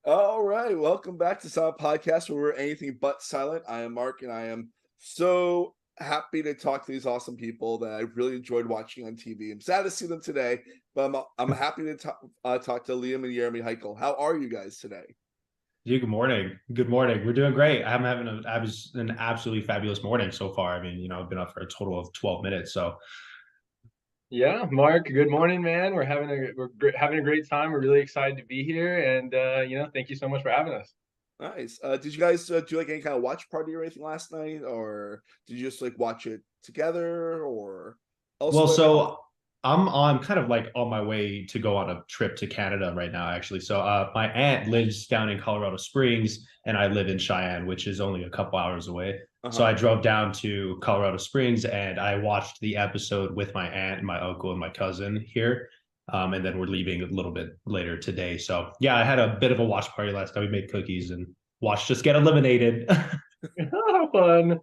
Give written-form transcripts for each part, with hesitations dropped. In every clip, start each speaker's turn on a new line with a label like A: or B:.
A: All right, welcome back to Silent Podcast, where we're anything but silent. I am Mark, and I am so happy to talk to these awesome people that I really enjoyed watching on TV. I'm sad to see them today, but I'm happy to talk to Liam and Yeremi Hykel. How are you guys today?
B: Yeah, good morning. Good morning. We're doing great. I'm having an absolutely fabulous morning so far. I mean, I've been up for a total of 12 minutes. So
C: Yeah, Mark, good morning, man. Having a great time. We're really excited to be here, and thank you so much for having us.
A: Nice. Did you guys do like any kind of watch party or anything last night, or did you just like watch it together or
B: Well,
A: elsewhere?
B: so I'm kind of like on my way to go on a trip to Canada right now, actually. So my aunt lives down in Colorado Springs, and I live in Cheyenne, which is only a couple hours away. So
A: Uh-huh.
B: I drove down to Colorado Springs and I watched the episode with my aunt and my uncle and my cousin here. And then we're leaving a little bit later today. So yeah, I had a bit of a watch party last night. We made cookies and watched us get eliminated.
C: Fun.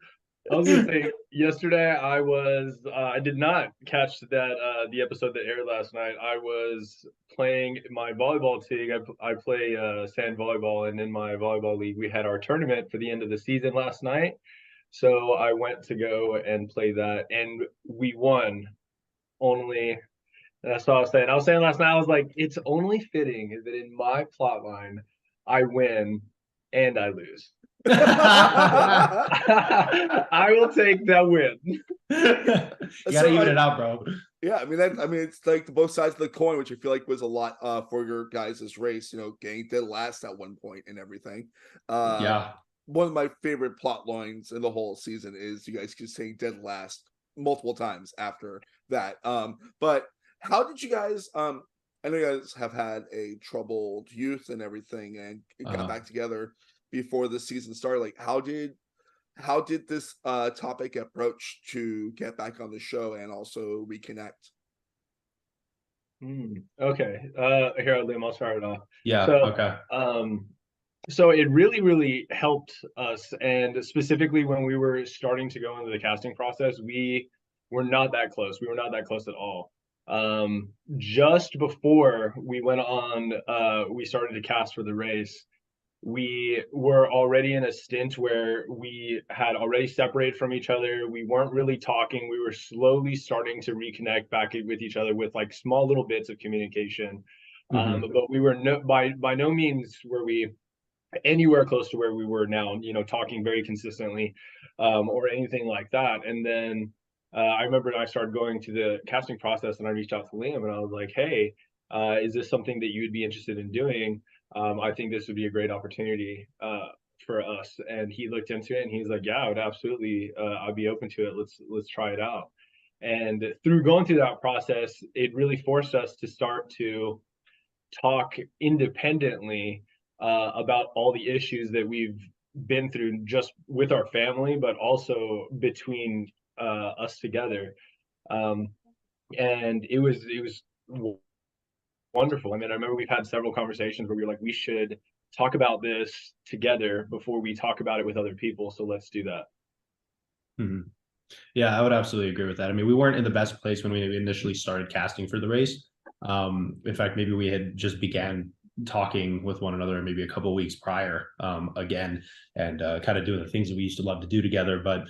C: I was gonna say yesterday I did not catch the episode that aired last night. I was playing my volleyball league. I play sand volleyball, and in my volleyball league we had our tournament for the end of the season last night. So I went to go and play that, and we won. Only That's what I was saying. I was saying last night, I was like, it's only fitting that in my plot line, I win and I lose. I will take that win.
B: You gotta
A: So
B: even it out, bro.
A: yeah, I mean it's like the both sides of the coin, which I feel like was a lot for your guys' race, getting dead last at one point and everything. Uh
B: Yeah.
A: One of my favorite plot lines in the whole season is you guys just saying dead last multiple times after that. But how did you guys I know you guys have had a troubled youth and everything and got
B: Uh,
A: back together before the season started. Like how did this topic approach to get back on the show and also reconnect?
C: Okay. Here, Liam, I'll start it off.
B: yeah.
C: So,
B: Okay.
C: um, so it really, really helped us, and specifically when we were starting to go into the casting process, we were not that close. We were not that close at all. Just before we started to cast for the race. We were already in a stint where we had already separated from each other. We weren't really talking. We were slowly starting to reconnect back with each other with like small little bits of communication.
B: Hmm.
C: But we were by no means were we anywhere close to where we were now, talking very consistently, or anything like that. And then I remember I started going to the casting process and I reached out to Liam and I was like, hey, is this something that you would be interested in doing? I think this would be a great opportunity for us. And he looked into it and he's like, yeah, I would absolutely, I'd be open to it. Let's try it out. And through going through that process, it really forced us to start to talk independently about all the issues that we've been through just with our family, but also between us together. Um, and it was wonderful. I mean, I remember we've had several conversations where we were like, we should talk about this together before we talk about it with other people. So let's do that.
B: Hmm. Yeah, I would absolutely agree with that. I mean, we weren't in the best place when we initially started casting for the race. In fact, maybe we had just began talking with one another maybe a couple of weeks prior, again, and kind of doing the things that we used to love to do together. But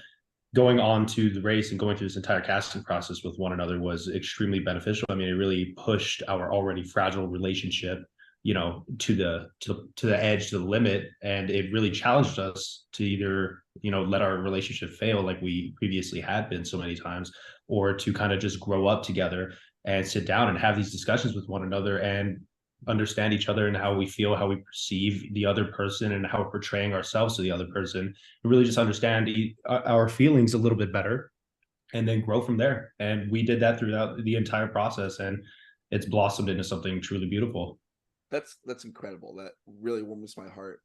B: going on to the race and going through this entire casting process with one another was extremely beneficial. I mean, it really pushed our already fragile relationship, to the edge, to the limit, and it really challenged us to either, let our relationship fail like we previously had been so many times, or to kind of just grow up together and sit down and have these discussions with one another and understand each other and how we feel, how we perceive the other person, and how we're portraying ourselves to the other person, and really just understand our feelings a little bit better, and then grow from there. And we did that throughout the entire process, and it's blossomed into something truly beautiful.
A: That's incredible. That really warms my heart.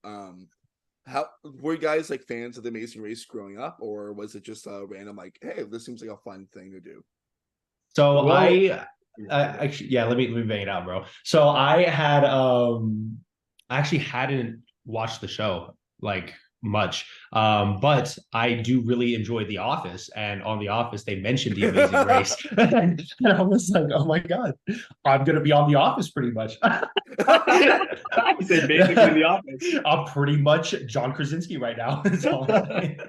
A: How were you guys like fans of the Amazing Race growing up, or was it just a random like, hey, this seems like a fun thing to do?
B: So
C: Well,
B: I actually, yeah, let me bang it out, bro. So I actually hadn't watched the show like much. But I do really enjoy The Office, and on The Office they mentioned The Amazing Race, and I was like, oh my god, I'm gonna be on The Office pretty much.
C: I would say basically The Office.
B: I'm pretty much John Krasinski right now. That's all I'm saying.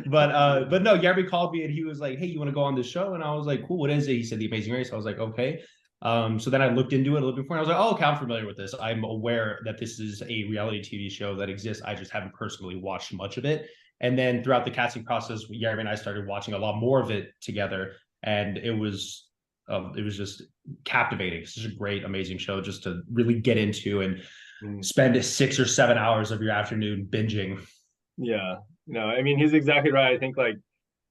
B: But no, Yeremi called me and he was like, hey, you want to go on this show? And I was like, cool, what is it? He said The Amazing Race. I was like, okay. So then I looked into it a little bit more. I was like, oh, okay, I'm familiar with this. I'm aware that this is a reality TV show that exists. I just haven't personally watched much of it. And then throughout the casting process, Yeremi and I started watching a lot more of it together, and it was just captivating. It's such a great, amazing show just to really get into and spend 6 or 7 hours of your afternoon binging.
C: Yeah, no, I mean, he's exactly right. I think like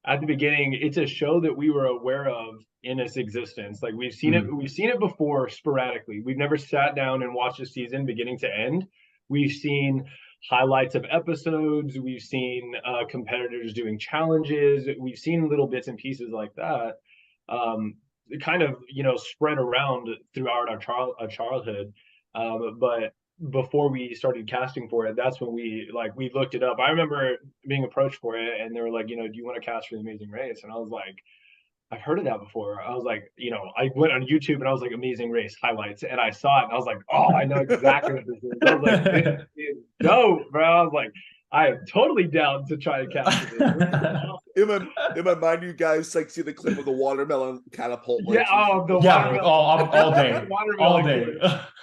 C: at the beginning, it's a show that we were aware of in its existence. Like we've seen it before sporadically. We've never sat down and watched a season beginning to end. We've seen highlights of episodes. We've seen competitors doing challenges. We've seen little bits and pieces like that. Kind of, spread around throughout our childhood. But before we started casting for it, that's when we looked it up. I remember being approached for it, and they were like, do you want to cast for The Amazing Race? And I was like, I've heard of that before. I was like, I went on YouTube and I was like, Amazing Race highlights, and I saw it and I was like, oh, I know exactly what this is. I was like, this is dope, bro. I was like, I am totally down to try to cast for this.
A: In my mind, you guys like see the clip of the watermelon catapult.
C: Yeah,
B: watermelon. All day, all day,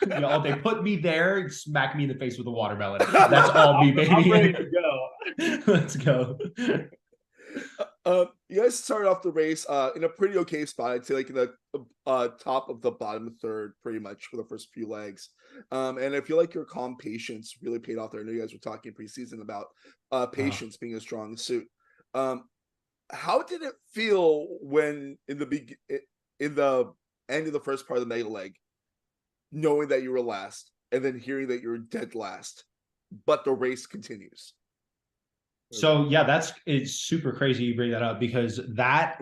C: yeah,
B: all day. Put me there, smack me in the face with a watermelon. That's all me, baby.
C: I'm ready to go.
B: Let's go.
A: You guys started off the race in a pretty okay spot. I'd say like in the top of the bottom third, pretty much for the first few legs. And I feel like your calm patience really paid off there. I know you guys were talking preseason about patience being a strong suit. How did it feel when in the end of the first part of the mega leg, knowing that you were last, and then hearing that you were dead last, but the race continues?
B: So yeah, it's super crazy you bring that up, because that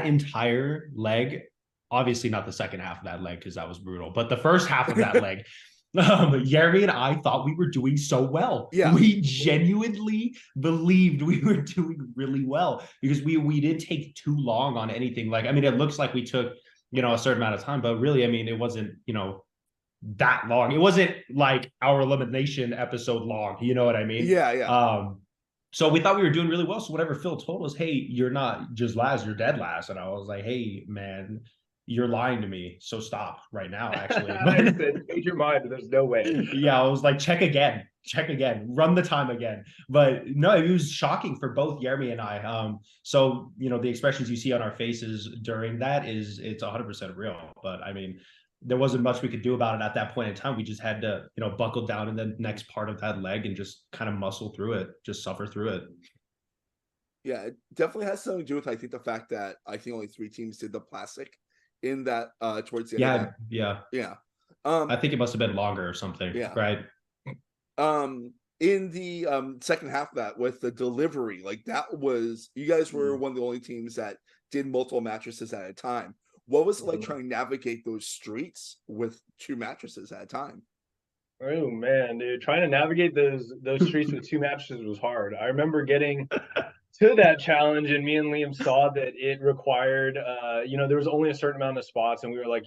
B: entire leg, obviously not the second half of that leg because that was brutal, but the first half of that leg, Yeremi and I thought we were doing so well.
A: Yeah,
B: we genuinely believed we were doing really well because we didn't take too long on anything. Like, I mean, it looks like we took a certain amount of time, but really, I mean, it wasn't that long. It wasn't like our elimination episode long. You know what I mean?
A: Yeah.
B: So we thought we were doing really well. So whatever Phil told us, hey, you're not just last, you're dead last. And I was like, hey, man, you're lying to me. So stop right now, actually.
C: I said, change your mind. There's no way.
B: Yeah, I was like, check again, run the time again. But no, it was shocking for both Yeremi and I. So, the expressions you see on our faces during that it's 100% real. But I mean, there wasn't much we could do about it at that point in time. We just had to, buckle down in the next part of that leg and just kind of muscle through it, just suffer through it.
A: Yeah, it definitely has something to do with, I think, the fact that I think only 3 teams did the plastic in that towards the end.
B: Yeah. I think it must have been longer or something.
A: Yeah.
B: Right.
A: In the second half of that, with the delivery, like that was, you guys were one of the only teams that did multiple mattresses at a time. What was it like trying to navigate those streets with 2 mattresses at a time?
C: Oh man, dude, trying to navigate those streets with 2 mattresses was hard. I remember getting to that challenge, and me and Liam saw that it required, there was only a certain amount of spots, and we were like,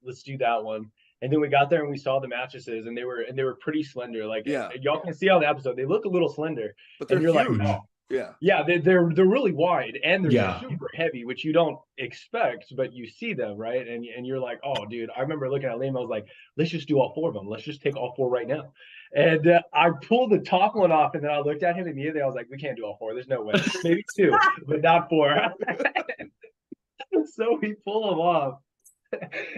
C: let's do that one. And then we got there and we saw the mattresses, and they were pretty slender. Like, y'all can see on the episode, they look a little slender,
A: but they're
C: huge.
A: Like, oh.
C: Yeah, they're really wide, and they're super heavy, which you don't expect, but you see them, right? And you're like, oh, dude. I remember looking at Liam, I was like, let's just do all 4 of them. Let's just take all 4 right now. And I pulled the top one off, and then I looked at him immediately. I was like, we can't do all 4. There's no way. Maybe 2, but not 4. So we pull them off.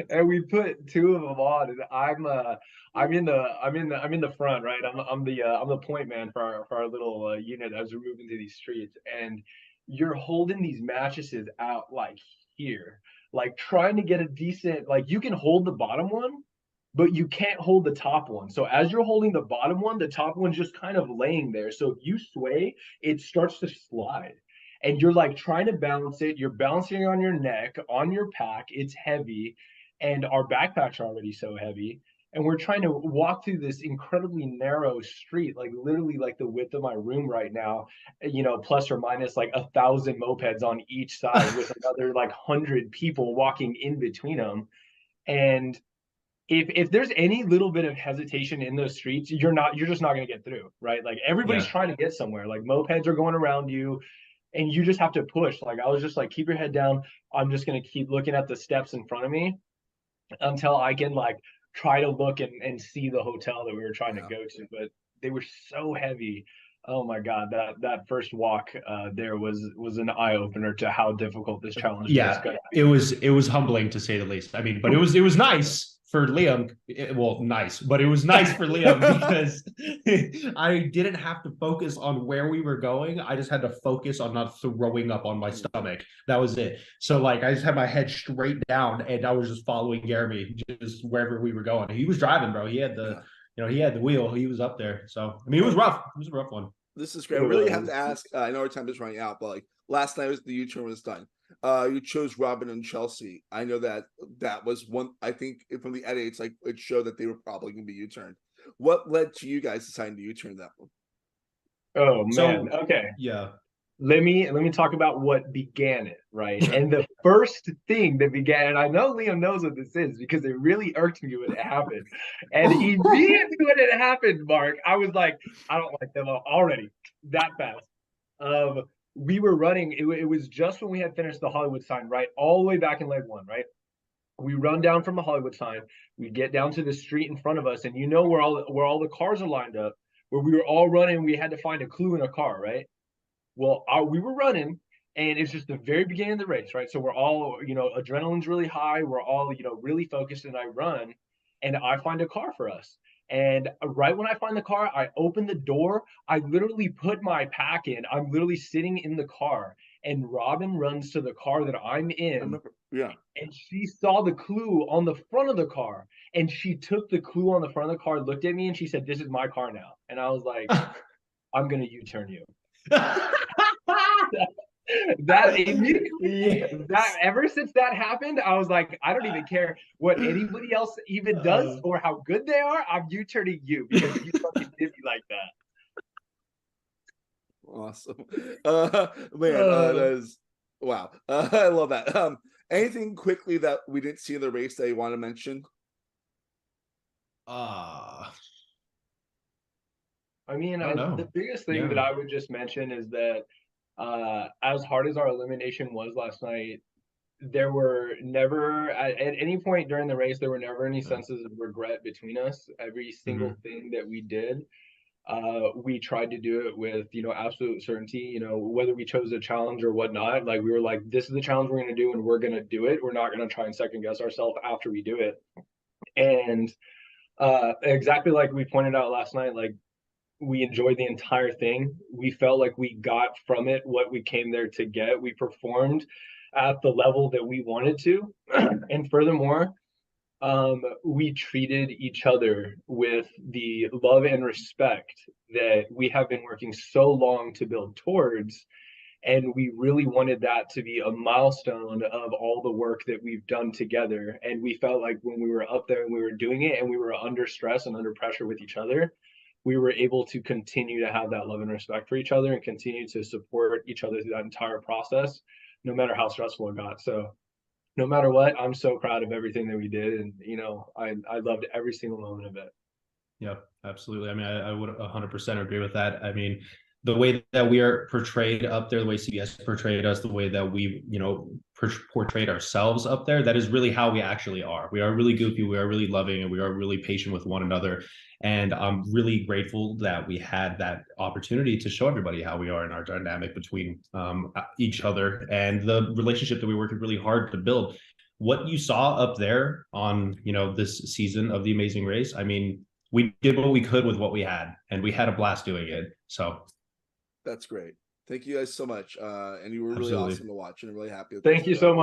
C: And we put 2 of them on, and I'm in the front, right? I'm the point man for our little unit as we're moving through these streets, and you're holding these mattresses out like here, like trying to get a decent, like you can hold the bottom one, but you can't hold the top one. So as you're holding the bottom one, the top one's just kind of laying there. So if you sway, it starts to slide. And you're like trying to balance it. You're balancing on your neck, on your pack. It's heavy. And our backpacks are already so heavy. and we're trying to walk through this incredibly narrow street, like literally like the width of my room right now, plus or minus like 1,000 mopeds on each side with another like 100 people walking in between them. And if there's any little bit of hesitation in those streets, you're just not going to get through, right? Like everybody's trying to get somewhere. Like mopeds are going around you, and you just have to push. Like I was just like, keep your head down. I'm just going to keep looking at the steps in front of me until I can like try to look and see the hotel that we were trying to go to. But they were so heavy. Oh my God, that first walk there was an eye opener to how difficult this challenge was gonna be.
B: It was humbling to say the least. I mean, but it was nice for Liam. But it was nice for Liam because I didn't have to focus on where we were going. I just had to focus on not throwing up on my stomach. That was it. So like I just had my head straight down and I was just following Yeremi just wherever we were going. He was driving, bro. He had the he had the wheel. He was up there. So I mean, it was rough. It was a rough one.
A: This is great. I really have to ask. I know our time is running out, but like last night was the U-turn was done. You chose Robin and Chelsea. I know that was one. I think from the edit, it's like it showed that they were probably going to be U-turned. What led to you guys deciding to U-turn that one?
C: Oh man. Okay.
B: Yeah.
C: Let me talk about what began it, right? And the first thing that began, and I know Liam knows what this is because it really irked me when it happened. And immediately when it happened, Mark, I was like, I don't like them already that fast. We were running, it was just when we had finished the Hollywood sign, right? All the way back in leg one, right? We run down from the Hollywood sign, we get down to the street in front of us, and where all the cars are lined up, where we were all running, we had to find a clue in a car, right? Well, we were running, and it's just the very beginning of the race, right? So we're all, adrenaline's really high. We're all, really focused, and I run, and I find a car for us. And right when I find the car, I open the door. I literally put my pack in. I'm literally sitting in the car, and Robin runs to the car that I'm in. And she saw the clue on the front of the car, and she took the clue on the front of the car, looked at me, and she said, "This is my car now." And I was like, "I'm gonna U-turn you." that ever since that happened, I was like, I don't even care what anybody else even does or how good they are. I'm U-turning you because you fucking did me like that.
A: Awesome. That is wow. I love that. Anything quickly that we didn't see in the race that you want to mention?
C: I mean, the biggest thing that I would just mention is that as hard as our elimination was last night, there were never, at any point during the race, there were never any senses of regret between us. Every single thing that we did, we tried to do it with, absolute certainty, whether we chose a challenge or whatnot. Like we were like, this is the challenge we're going to do and we're going to do it. We're not going to try and second guess ourselves after we do it. And exactly like we pointed out last night, like, we enjoyed the entire thing. We felt like we got from it what we came there to get. We performed at the level that we wanted to. And furthermore, we treated each other with the love and respect that we have been working so long to build towards. And we really wanted that to be a milestone of all the work that we've done together. And we felt like when we were up there and we were doing it and we were under stress and under pressure with each other, we were able to continue to have that love and respect for each other and continue to support each other through that entire process, no matter how stressful it got. So no matter what, I'm so proud of everything that we did. And, I loved every single moment of it.
B: Yeah, absolutely. I mean, I would 100% agree with that. I mean, the way that we are portrayed up there, the way CBS portrayed us, the way that we, portrayed ourselves up there, that is really how we actually are. We are really goofy, we are really loving, and we are really patient with one another. And I'm really grateful that we had that opportunity to show everybody how we are in our dynamic between each other and the relationship that we worked really hard to build. What you saw up there on, this season of The Amazing Race, I mean, we did what we could with what we had, and we had a blast doing it. So
A: that's great. Thank you guys so much. And you were really awesome to watch, and I'm really happy.
C: Thank you so much.